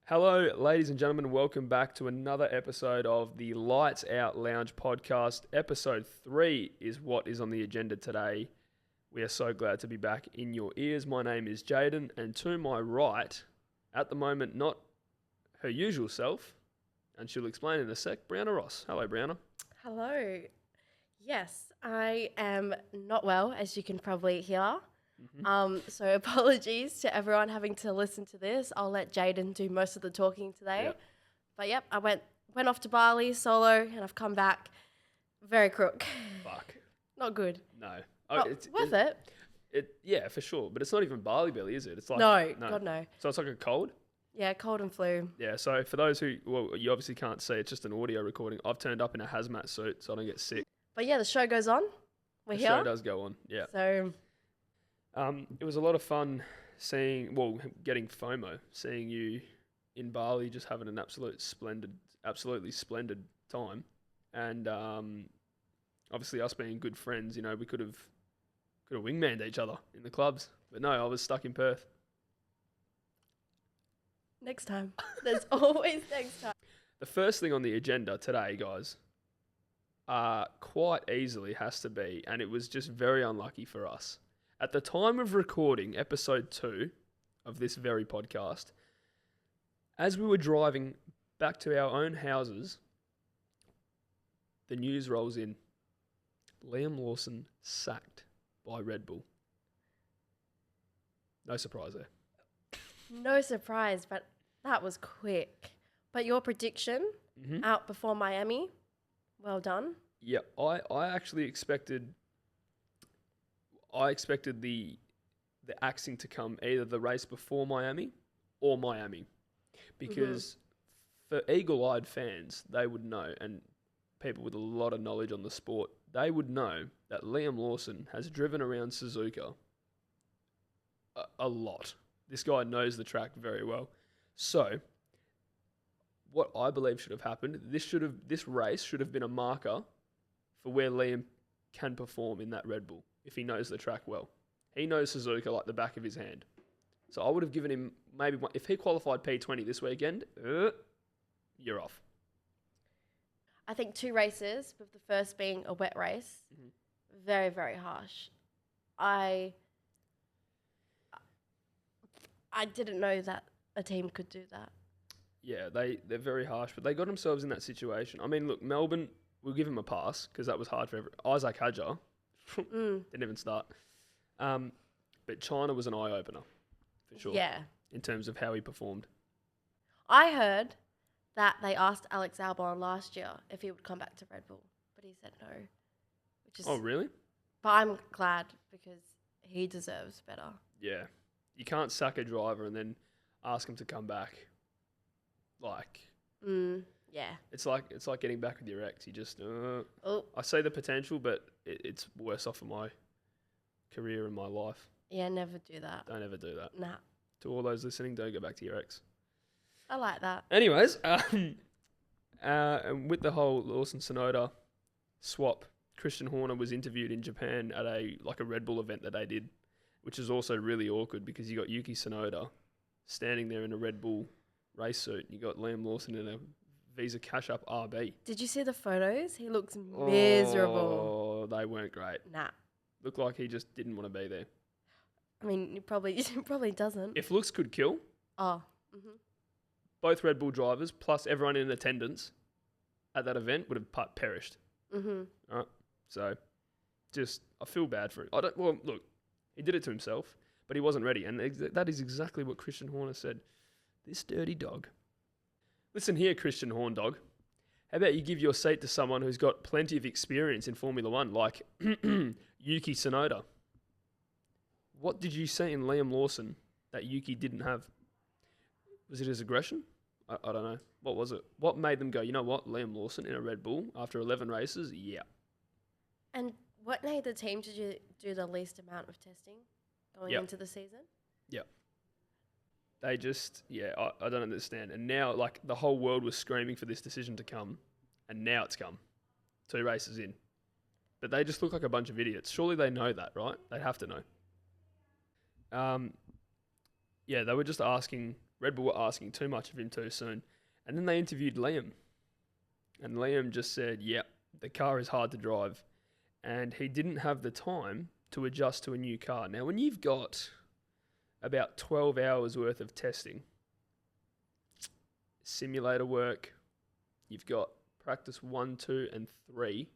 Hello, ladies and gentlemen. Welcome back to another episode of the Lights Out Lounge podcast. Episode 3 is what is on the agenda today. We are so glad to be back in your ears. My name is Jayden, and to my right, at the moment, not her usual self, and she'll explain in a sec, Brianna Ross. Hello, Brianna. Hello. Yes, I am not well, as you can probably hear. So apologies to everyone having to listen to this. I'll let Jayden do most of the talking today. Yep. But yep, I went off to Bali solo, and I've come back very crook. Fuck. Not good. No. Oh, it's worth it. Yeah, for sure. But it's not even Bali belly, is it? It's like No, God no. So it's like a cold? Yeah, cold and flu. Yeah, so for those who, well, you obviously can't see, it's just an audio recording. I've turned up in a hazmat suit so I don't get sick. But yeah, the show goes on. We're The here. show does go on, yeah. So It was a lot of fun getting FOMO, seeing you in Bali just having an absolutely splendid time. And obviously us being good friends, you know, we could have wingmanned each other in the clubs. But no, I was stuck in Perth. next time. There's always next time. The first thing on the agenda today, guys, quite easily has to be, and it was just very unlucky for us. At the time of recording episode 2 of this very podcast, as we were driving back to our own houses, the news rolls in. Liam Lawson sacked by Red Bull. No surprise there. No surprise, but that was quick. But your prediction, out before Miami, well done. Yeah, I actually expected the axing to come either the race before Miami or Miami, because for eagle-eyed fans, they would know, and people with a lot of knowledge on the sport, they would know that Liam Lawson has driven around Suzuka a lot. This guy knows the track very well. So, what I believe should have happened, this race should have been a marker for where Liam can perform in that Red Bull if he knows the track well. He knows Suzuka like the back of his hand. So I would have given him maybe one, if he qualified P20 this weekend, you're off. I think 2 races, with the first being a wet race, very, very harsh. I didn't know that a team could do that. Yeah, they're very harsh, but they got themselves in that situation. I mean, look, Melbourne, we'll give him a pass because that was hard for everyone. Isaac Hadjar didn't even start. But China was an eye-opener, for sure. Yeah. In terms of how he performed. I heard that they asked Alex Albon last year if he would come back to Red Bull, but he said no. Oh, really? But I'm glad because he deserves better. Yeah. You can't sack a driver and then ask him to come back. Yeah. It's like getting back with your ex. You just, I see the potential, but it's worse off for my career and my life. Yeah, never do that. Don't ever do that. Nah. To all those listening, don't go back to your ex. I like that. Anyways, and with the whole Lawson-Tsunoda swap, Christian Horner was interviewed in Japan at a Red Bull event that they did, which is also really awkward because you got Yuki Tsunoda standing there in a Red Bull race suit. You got Liam Lawson in a Visa Cash App RB. Did you see the photos? He looks miserable. Oh, they weren't great. Nah. Looked like he just didn't want to be there. I mean, he probably doesn't. If looks could kill. Both Red Bull drivers plus everyone in attendance at that event would have perished. Right? So, I feel bad for it. Look, he did it to himself, but he wasn't ready. And that is exactly what Christian Horner said. This dirty dog. Listen here, Christian Horn dog. How about you give your seat to someone who's got plenty of experience in Formula One, like Yuki Tsunoda? What did you see in Liam Lawson that Yuki didn't have? Was it his aggression? I don't know. What was it? What made them go, you know what, Liam Lawson in a Red Bull after 11 races? Yeah. And what made the team to do the least amount of testing going into the season? Yeah. They just, I don't understand. And now, the whole world was screaming for this decision to come, and now it's come. 2 races in. but they just look like a bunch of idiots. Surely they know that, right? They have to know. Yeah, they were just asking, Red Bull were asking too much of him too soon. And then they interviewed Liam. And Liam just said, yep, the car is hard to drive. And he didn't have the time to adjust to a new car. Now, when you've got about 12 hours worth of testing, simulator work, you've got practice 1, 2, and 3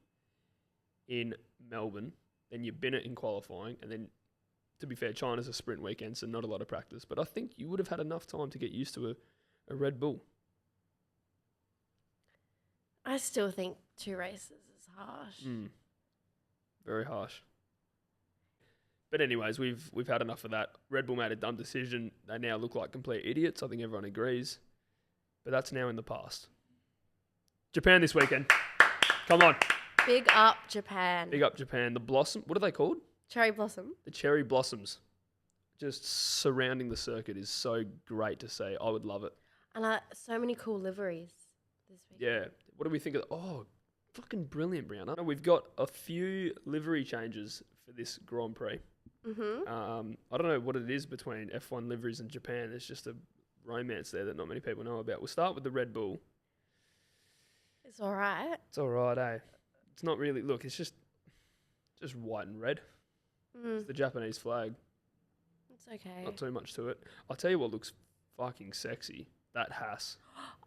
in Melbourne, then you've been it in qualifying, and then, to be fair, China's a sprint weekend, so not a lot of practice. But I think you would have had enough time to get used to a Red Bull. I still think 2 races is harsh. Very harsh. But anyways, we've had enough of that. Red Bull made a dumb decision. They now look like complete idiots. I think everyone agrees. But that's now in the past. Japan this weekend. Come on. Big up Japan. Big up Japan. The blossom. What are they called? Cherry blossom. The cherry blossoms. Just surrounding the circuit is so great to see. I would love it. And so many cool liveries this weekend. Yeah. What do we think of? Oh, fucking brilliant, Brianna. We've got a few livery changes for this Grand Prix. I don't know what it is between F1 liveries and Japan. There's just a romance there that not many people know about. We'll start with the Red Bull. It's all right. It's all right, eh? It's not really... Look, it's just white and red. It's the Japanese flag. It's okay. Not too much to it. I'll tell you what looks fucking sexy. That Haas.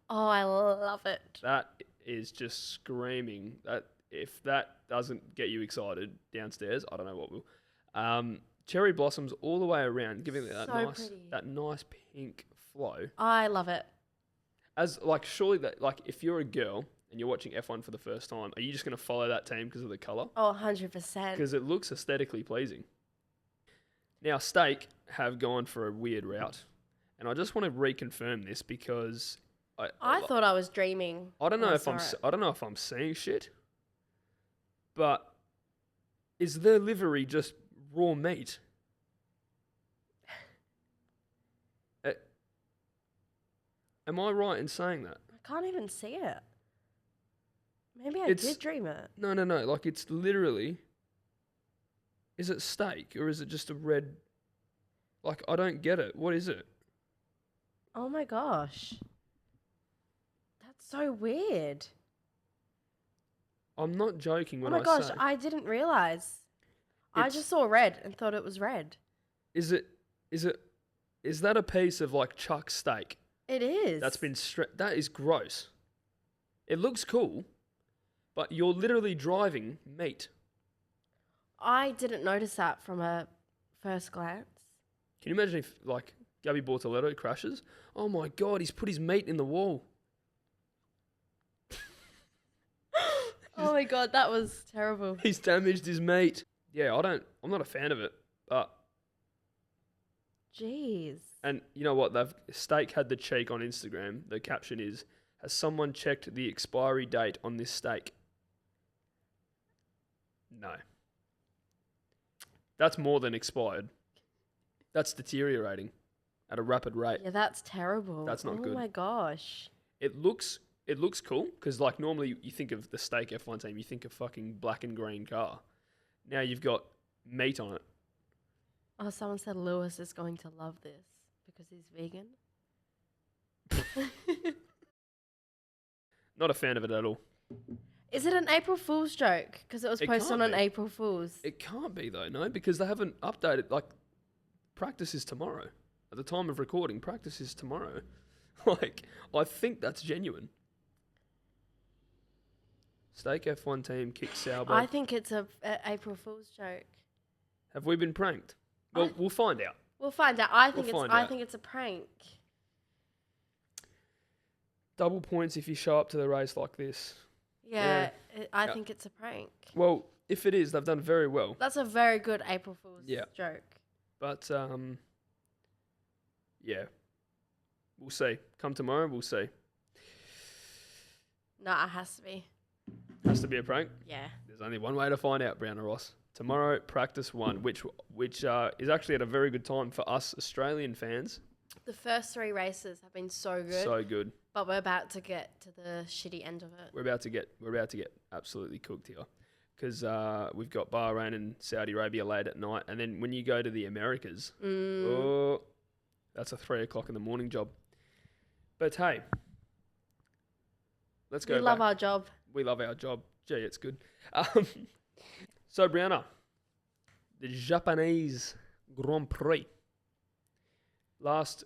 Oh, I love it. That is just screaming. That if that doesn't get you excited downstairs, I don't know what will. Cherry blossoms all the way around, giving it that nice pink flow. I love it. As like, surely that, like, if you're a girl and you're watching F1 for the first time, are you just going to follow that team because of the colour? Oh, 100%. Because it looks aesthetically pleasing. Now, Steak have gone for a weird route, and I just want to reconfirm this because I thought I was dreaming. I don't know if I'm seeing shit, but is their livery just raw meat? Am I right in saying that? I can't even see it. Maybe I did dream it. No. Like, it's literally... Is it steak or is it just a red... Like, I don't get it. What is it? Oh my gosh. That's so weird. I'm not joking when I say... Oh my gosh, I didn't realise. I just saw red and thought it was red. Is that a piece of, like, chuck steak? It is. That's been... That is gross. It looks cool, but you're literally driving meat. I didn't notice that from a first glance. Can you imagine if, like, Gabby Bortoletto crashes? Oh my God, he's put his meat in the wall. Oh my God, that was terrible. He's damaged his meat. Yeah, I'm not a fan of it, but... Jeez. And you know what? Steak had the cheek on Instagram. The caption is, has someone checked the expiry date on this steak? No. That's more than expired. That's deteriorating at a rapid rate. Yeah, that's terrible. That's not good. Oh my gosh. It looks cool because, like, normally you think of the Steak F1 team, you think of fucking black and green car. Now you've got meat on it. Oh, someone said Lewis is going to love this because he's vegan. Not a fan of it at all. Is it an April Fool's joke? Because it was posted on an April Fool's. It can't be though, no, because they haven't updated. Like, practice is tomorrow. At the time of recording, practice is tomorrow. Like, I think that's genuine. Steak F1 team kicks Sauber. I think it's a April Fool's joke. Have we been pranked? Well, we'll find out. We'll find out. I think it's a prank. Double points if you show up to the race like this. Yeah. I think it's a prank. Well, if it is, they've done very well. That's a very good April Fool's joke. But, yeah. We'll see. Come tomorrow, we'll see. No, it has to be. Has to be a prank? Yeah. There's only one way to find out, Brianna Ross. Tomorrow, practice 1, which is actually at a very good time for us Australian fans. The first 3 races have been so good. So good. But we're about to get to the shitty end of it. We're about to get absolutely cooked here. because we've got Bahrain and Saudi Arabia late at night. And then when you go to the Americas, that's a 3 o'clock in the morning job. But hey, let's go We love our job. We love our job. Gee, it's good. So, Brianna, the Japanese Grand Prix. Last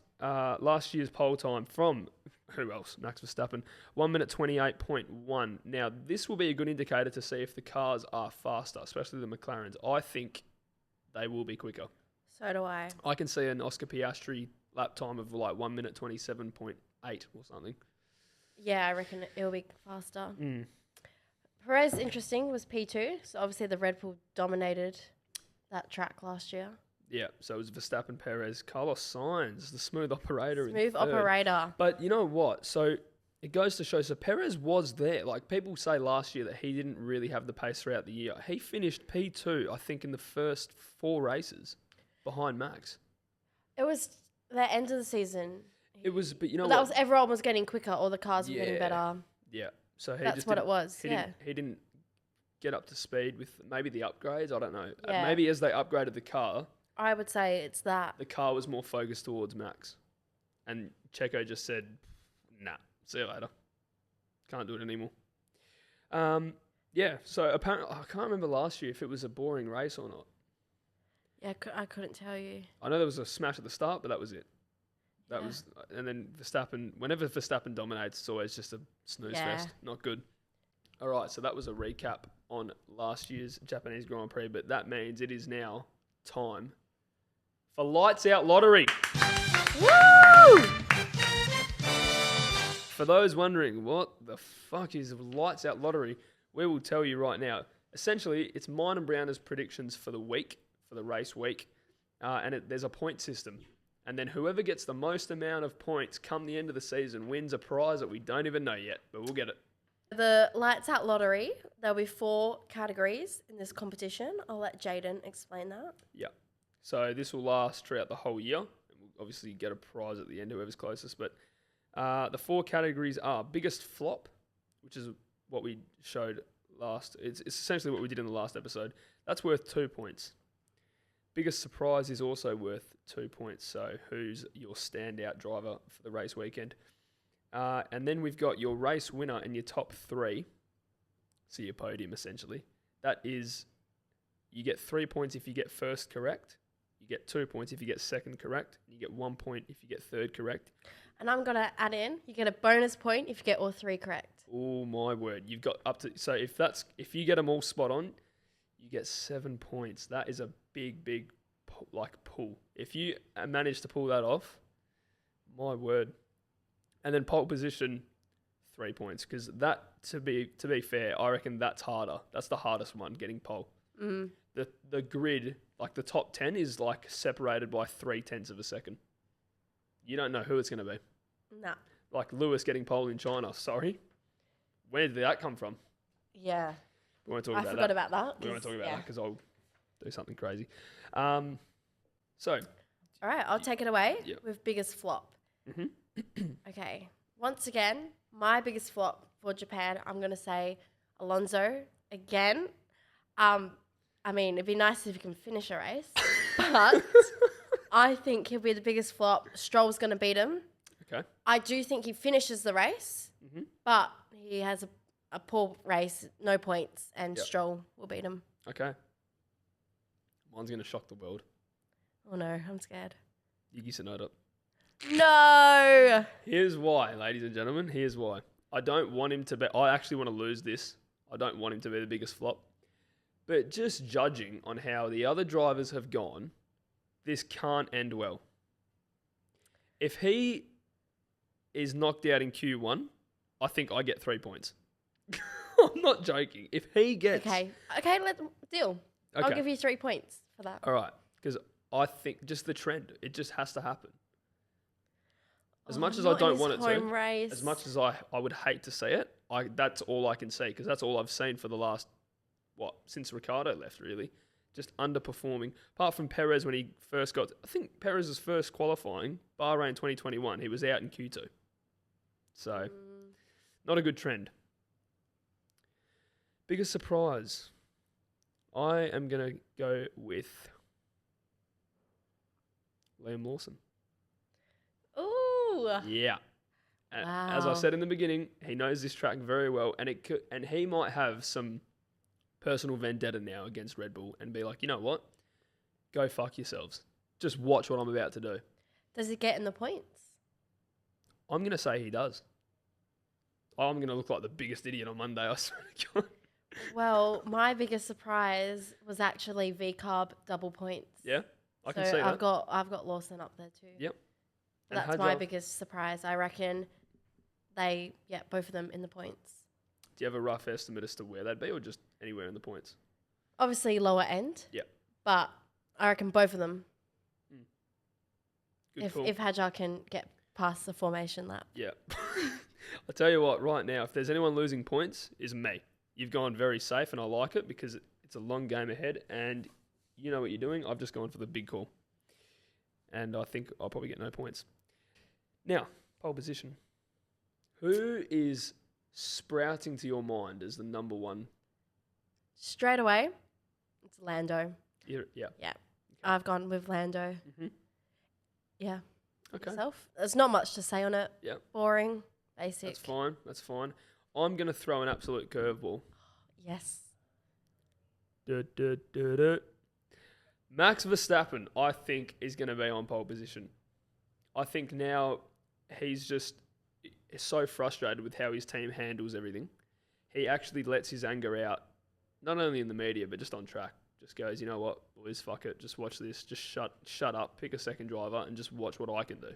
year's pole time from, who else? Max Verstappen, 1 minute 28.1. Now, this will be a good indicator to see if the cars are faster, especially the McLarens. I think they will be quicker. So do I. I can see an Oscar Piastri lap time of like 1 minute 27.8 or something. Yeah, I reckon it'll be faster. Perez, interesting, was P2. So obviously the Red Bull dominated that track last year. Yeah, so it was Verstappen, Perez, Carlos Sainz, the smooth operator. Smooth operator. But you know what? So it goes to show, so Perez was there. Like people say last year that he didn't really have the pace throughout the year. He finished P2, I think, in the first 4 races behind Max. It was the end of the season. It was, but you know that what? was everyone was getting quicker. All the cars were getting better. Yeah. So he That's just what it was. He didn't get up to speed with maybe the upgrades. I don't know. Yeah. Maybe as they upgraded the car, I would say it's that. the car was more focused towards Max. And Checo just said, nah, see you later. Can't do it anymore. Yeah, so apparently, I can't remember last year if it was a boring race or not. Yeah, I couldn't tell you. I know there was a smash at the start, but that was it. That was, and then Verstappen, whenever Verstappen dominates, it's always just a snooze fest. Not good. All right, so that was a recap on last year's Japanese Grand Prix, but that means it is now time for Lights Out Lottery. Woo! For those wondering, what the fuck is Lights Out Lottery, we will tell you right now. Essentially, it's mine and Brianna's predictions for the week, for the race week, and there's a point system. And then whoever gets the most amount of points come the end of the season wins a prize that we don't even know yet, but we'll get it. The Lights Out Lottery, there'll be 4 categories in this competition. I'll let Jayden explain that. Yeah. So this will last throughout the whole year. And we'll obviously get a prize at the end, whoever's closest. But the 4 categories are biggest flop, which is what we showed last. It's essentially what we did in the last episode. That's worth 2 points. Biggest surprise is also worth 2 points. So who's your standout driver for the race weekend? And then we've got your race winner and your top 3. So your podium, essentially. That is, you get 3 points if you get first correct. You get 2 points if you get second correct. You get 1 point if you get third correct. And I'm going to add in, you get a bonus point if you get all 3 correct. Oh, my word. You've got up to, so if you get them all spot on, you get 7 points. That is a big, pull. If you manage to pull that off, my word. And then pole position, 3 points. Because that, to be fair, I reckon that's harder. That's the hardest one, getting pole. Mm. The grid, like the top 10 is like separated by 0.3 of a second. You don't know who it's going to be. Nah. Like Lewis getting pole in China. Sorry. Where did that come from? Yeah. We won't talk about that. I forgot about that. We won't talk about that because I'll do something crazy. So. All right, I'll take it away Yep. with biggest flop. Mm-hmm. Okay. Once again, my biggest flop for Japan, I'm going to say Alonso again. I mean, it'd be nice if he can finish a race, but I think he'll be the biggest flop. Stroll's going to beat him. Okay. I do think he finishes the race, but he has a poor race, no points, and Stroll will beat him. Okay. Mine's going to shock the world. Oh no, I'm scared. Yuki Tsunoda. No! Here's why, ladies and gentlemen. Here's why. I don't want him to be... I actually want to lose this. I don't want him to be the biggest flop. But just judging on how the other drivers have gone, this can't end well. If he is knocked out in Q1, I think I get 3 points. I'm not joking. If he gets... Okay, deal. Okay. I'll give you 3 points for that. All right. Because I think just the trend, it just has to happen. As much as I don't want it to, race. as much as I would hate to see it, that's all I can see because that's all I've seen for the last, since Ricciardo left, really. Just underperforming. Apart from Perez when he first got, I think Perez's first qualifying, Bahrain 2021, he was out in Q2. So, not a good trend. Biggest surprise. I am going to go with Liam Lawson. Ooh. Yeah. As I Wow. said in the beginning, he knows this track very well, and he might have some personal vendetta now against Red Bull and be like, you know what? Go fuck yourselves. Just watch what I'm about to do. Does he get in the points? I'm going to say he does. I'm going to look like the biggest idiot on Monday, I swear to God. Well, my biggest surprise was actually V-Carb double points. Yeah, I can So see that. I've got Lawson up there too. Yep. But that's my biggest surprise. I reckon both of them in the points. Do you have a rough estimate as to where they'd be, or just anywhere in the points? Obviously lower end. Yep. But I reckon both of them. Good call. If Hajar can get past the formation lap. Yeah. I'll tell you what, right now, if there's anyone losing points, is me. You've gone very safe, and I like it because it's a long game ahead, and you know what you're doing. I've just gone for the big call. And I think I'll probably get no points. Now, pole position. Who is sprouting to your mind as the number one? Straight away, it's Lando. Yeah. Yeah. Okay. I've gone with Lando. Mm-hmm. Yeah. Okay. Myself. There's not much to say on it. Yeah. Boring. Basic. That's fine. I'm going to throw an absolute curveball. Yes. Max Verstappen, I think, is going to be on pole position. I think now he's just so frustrated with how his team handles everything. He actually lets his anger out, not only in the media, but just on track. Just goes, you know what, boys, fuck it. Just watch this. Just shut up, pick a second driver, and just watch what I can do.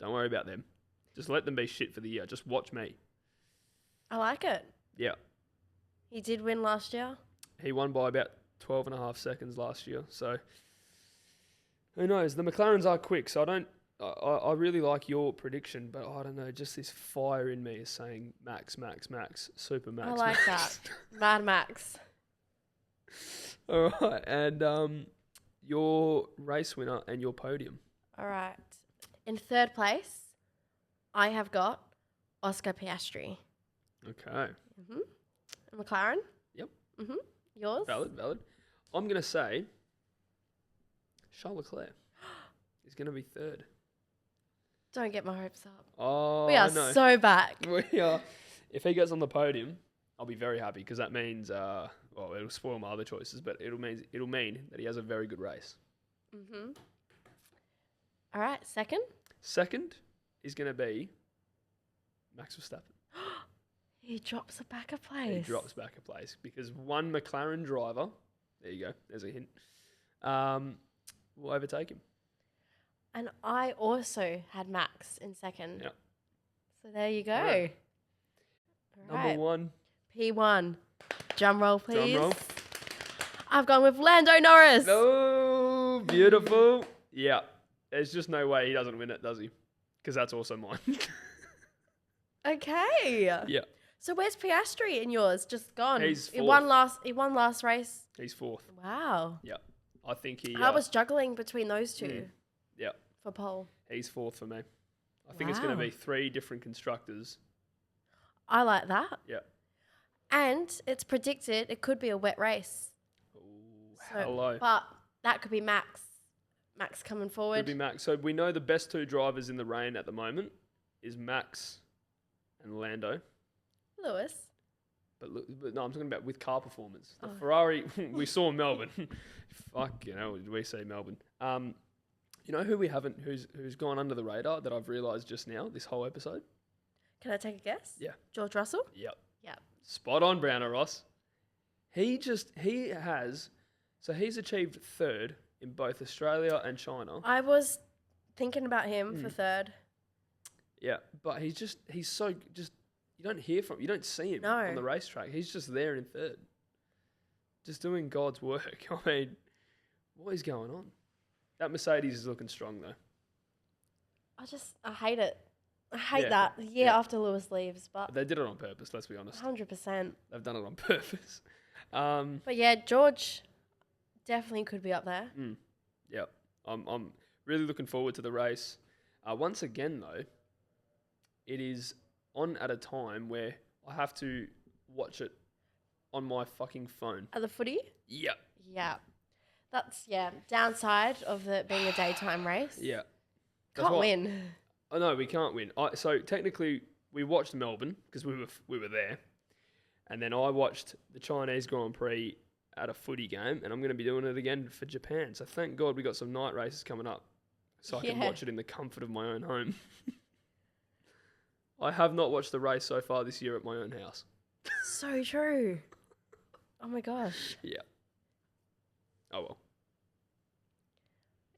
Don't worry about them. Just let them be shit for the year. Just watch me. I like it. Yeah. He did win last year. He won by about 12 and a half seconds last year. So, who knows? The McLarens are quick, so I really like your prediction, but I don't know. Just this fire in me is saying Max, Super Max. I like Max. that. Mad Max. All right, and your race winner and your podium. All right. In third place, I have got Oscar Piastri. Okay. McLaren? Yep. Yours? Valid. I'm going to say Charles Leclerc is going to be third. Don't get my hopes up. Oh, We are no. so back. We are. If he gets on the podium, I'll be very happy because that means, it'll spoil my other choices, but it'll mean that he has a very good race. All right, second? Second is going to be Max Verstappen. He drops a back a He place. drops back a place because one McLaren driver, there you go, there's a hint, will overtake him. And I also had Max in second. Yep. So there you go. Right. All Number one. P1. Drum roll, please. Drum roll. I've gone with Lando Norris. Oh, beautiful. Yeah. There's just no way he doesn't win it, does he? Because that's also mine. Okay. Yeah. So where's Piastri in yours? Just gone. He's He fourth. won last race. He's fourth. Wow. Yeah. I think he... I was juggling between those two Yeah. for pole. He's fourth for me. I think it's going to Wow. be 3 different constructors. I like that. Yeah. And it's predicted it could be a wet race. Ooh, So- hello. But that could be Max. Max coming forward. Could be Max. So we know the best 2 drivers in the rain at the moment is Max and Lando. Lewis. But no, I'm talking about with car performance. The Oh. Ferrari, we saw Melbourne. Fuck, did we see Melbourne? You know who we haven't, who's gone under the radar that I've realised just now, this whole episode? Can I take a guess? Yeah. George Russell? Yep. Yep. Spot on, Brianna Ross. He's achieved third in both Australia and China. I was thinking about him for third. Yeah, but he's so you don't see him on the racetrack. He's just there in third. Just doing God's work. I mean, what is going on? That Mercedes is looking strong though. I hate it. I hate Yeah. that the year Yeah. after Lewis leaves, but They did it on purpose, let's be honest. 100%. They've done it on purpose. But yeah, George definitely could be up there. Yeah. I'm really looking forward to the race. Once again though, it is on at a time where I have to watch it on my fucking phone. At the footy? Yeah. Yeah. That's, downside of it being a daytime race. Yeah. Can't win. Oh, no, we can't win. So technically, we watched Melbourne because we were there. And then I watched the Chinese Grand Prix at a footy game, and I'm going to be doing it again for Japan. So thank God we got some night races coming up so I can watch it in the comfort of my own home. I have not watched the race so far this year at my own house. So true. Oh my gosh. Yeah. Oh well.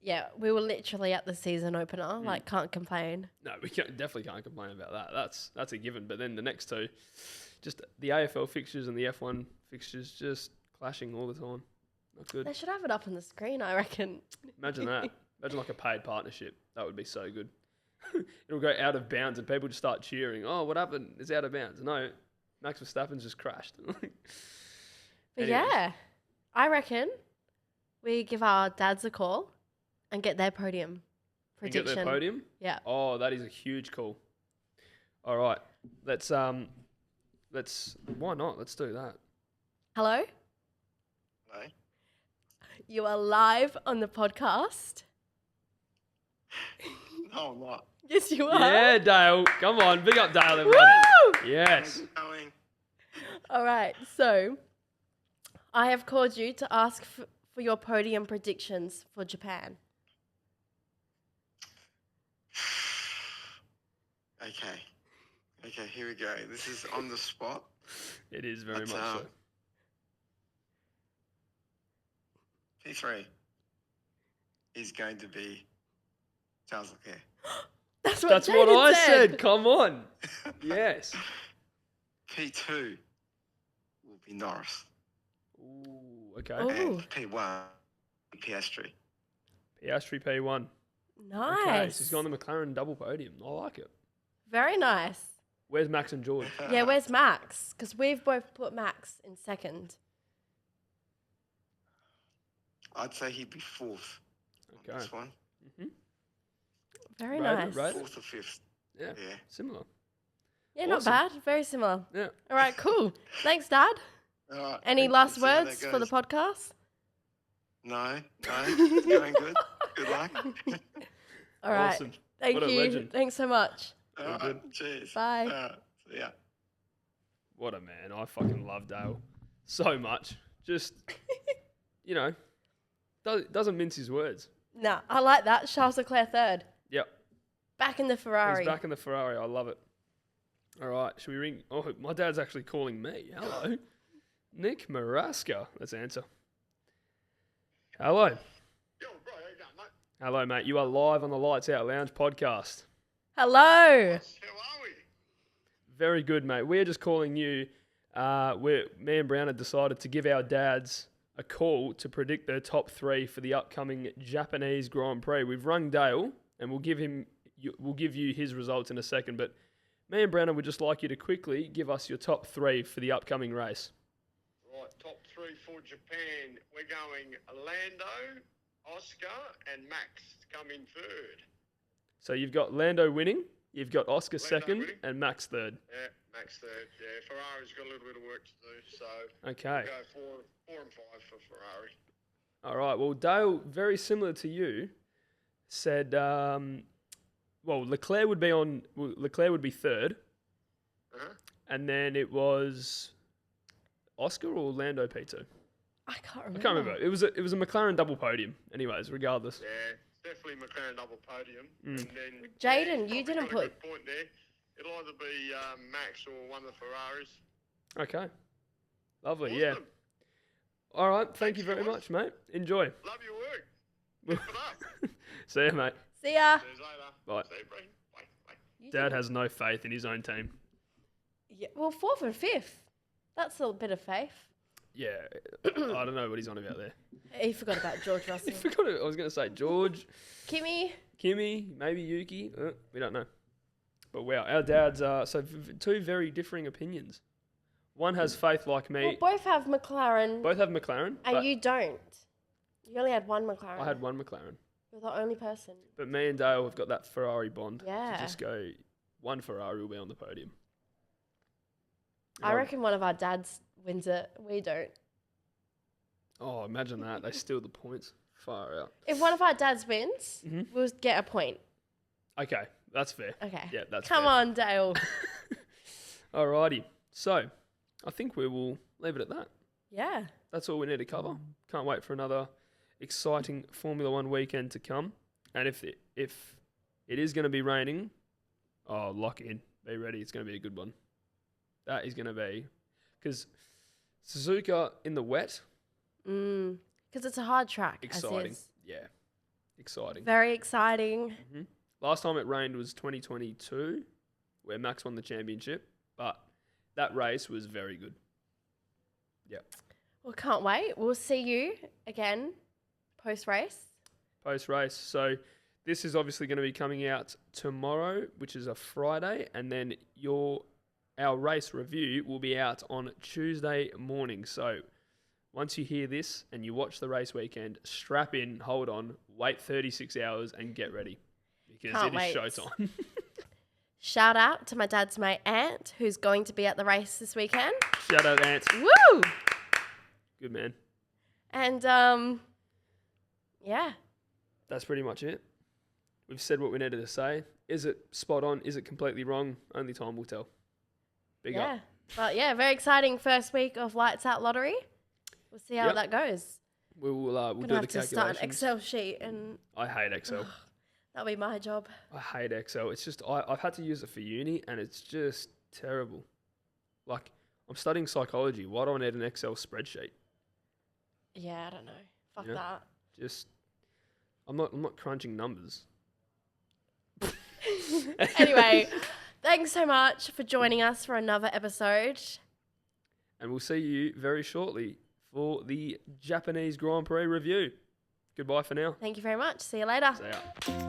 Yeah, we were literally at the season opener. Like, can't complain. No, we definitely can't complain about that. That's a given. But then the next two, just the AFL fixtures and the F1 fixtures just clashing all the time. Not good. They should have it up on the screen, I reckon. Imagine that. Imagine like a paid partnership. That would be so good. It'll go out of bounds and people just start cheering. Oh, what happened? It's out of bounds. No, Max Verstappen's just crashed. But yeah, I reckon we give our dads a call and get their podium prediction. And get their podium? Yeah. Oh, that is a huge call. All right. Let's why not? Let's do that. Hello? Hello? You are live on the podcast. No, I'm not. Yes, you are. Yeah, Dale. Come on. Big up Dale, everyone. Woo! Yes. How's it going? All right. So I have called you to ask for your podium predictions for Japan. Okay, here we go. This is on the spot. It is very much But, so. P3 is going to be Charles Leclerc. That's what That's what Jayden I said. Come on. Yes. P2 will be Norris. Ooh, okay. Oh. And P1, Piastri. Piastri P1. Nice. Okay, so he's gone the McLaren double podium. I like it. Very nice. Where's Max and George? Yeah, where's Max? Because we've both put Max in second. I'd say he'd be fourth Okay. on this one. Mm-hmm. Very Right, nice. right. Fourth or fifth. Yeah. Yeah. Similar. Yeah, not Awesome. bad. Very similar. Yeah. All right, cool. Thanks, Dad. All right, Any let's last see how that words for the goes. podcast? No, it's going good. Good luck. All right. Awesome. Thank What a you. legend. Thanks so much. All All right, cheers. Bye. See ya. What a man. I fucking love Dale so much. Just, you know, doesn't mince his words. Nah, I like that. Charles Leclerc third. Yep. Back in the Ferrari. He's back in the Ferrari. I love it. All right. Should we ring? Oh, my dad's actually calling me. Hello. Nick Maraska. Let's answer. Hello. Yo, bro, how you going, mate? Hello, mate. You are live on the Lights Out Lounge podcast. Hello. How are we? Very good, mate. We're just calling you. Me and Brianna decided to give our dads a call to predict their top three for the upcoming Japanese Grand Prix. We've rung Dale, and we'll give you his results in a second. But me and Brianna would just like you to quickly give us your top three for the upcoming race. Right, top three for Japan. We're going Lando, Oscar, and Max come in third. So you've got Lando winning, you've got Oscar Lando second, winning. and Max third. Yeah, Max third. Yeah, Ferrari's got a little bit of work to do, so Okay. we'll go four and five for Ferrari. All right. Well, Dale, very similar to you, said, Leclerc would be third, Uh-huh. and then it was Oscar or Lando P2. I can't remember. I can't remember. It was a McLaren double podium. Anyways, regardless. Yeah, definitely McLaren double podium. Mm. And then Jayden, he's you probably didn't got a put- good point there. It'll either be Max or one of the Ferraris. Okay. Lovely. Yeah. Awesome. All right. Thank Thanks, you very guys. much, mate. Enjoy. Love your work. Keep it up. See you, mate. See ya. See you later. Bye. See you, bro. Bye. Bye. You Dad did- has no faith in his own team. Yeah, well, fourth and fifth. That's a bit of faith. Yeah. I don't know what he's on about there. He forgot about George I Russell. forgot it. I was going to say George, Kimmy. Kimmy, maybe Yuki. We don't know. But wow, our dads are two very differing opinions. One has faith like me. Well, both have McLaren, Both have McLaren. and but you don't. You only had one McLaren. I had one McLaren. You're the only person. But me and Dale have got that Ferrari bond. Yeah. To just go, one Ferrari will be on the podium. I reckon one of our dads wins it. We don't. Oh, imagine that. They steal the points. Far out. If one of our dads wins, Mhm. we'll get a point. Okay, that's fair. Okay. Yeah, that's Come fair. on, Dale. Alrighty. So, I think we will leave it at that. Yeah. That's all we need to cover. Can't wait for another exciting Formula One weekend to come. And if it is going to be raining, lock in. Be ready. It's going to be a good one. That is going to be... Because Suzuka in the wet... Because it's a hard track. Exciting. As is. Yeah. Exciting. Very exciting. Mm-hmm. Last time it rained was 2022, where Max won the championship. But that race was very good. Yeah. Well, can't wait. We'll see you again post-race. Post-race. So this is obviously going to be coming out tomorrow, which is a Friday. And then our race review will be out on Tuesday morning. So... once you hear this and you watch the race weekend, strap in, hold on, wait 36 hours and get ready because Can't it is wait. showtime. Shout out to my dad's mate, Ant, who's going to be at the race this weekend. Shout out, Ant. Woo! Good man. And, yeah. That's pretty much it. We've said what we needed to say. Is it spot on? Is it completely wrong? Only time will tell. Big up. But, yeah, very exciting first week of Lights Out Lottery. We'll see how that goes. We'll do Gonna the have to calculations. start an Excel sheet, and I hate Excel. that'll be my job. I hate Excel. It's just, I've had to use it for uni and it's just terrible. Like, I'm studying psychology. Why do I need an Excel spreadsheet? Yeah, I don't know. Fuck Yeah. that. Just, I'm not crunching numbers. Anyway, thanks so much for joining us for another episode. And we'll see you very shortly for the Japanese Grand Prix review. Goodbye for now. Thank you very much. See you later. See ya.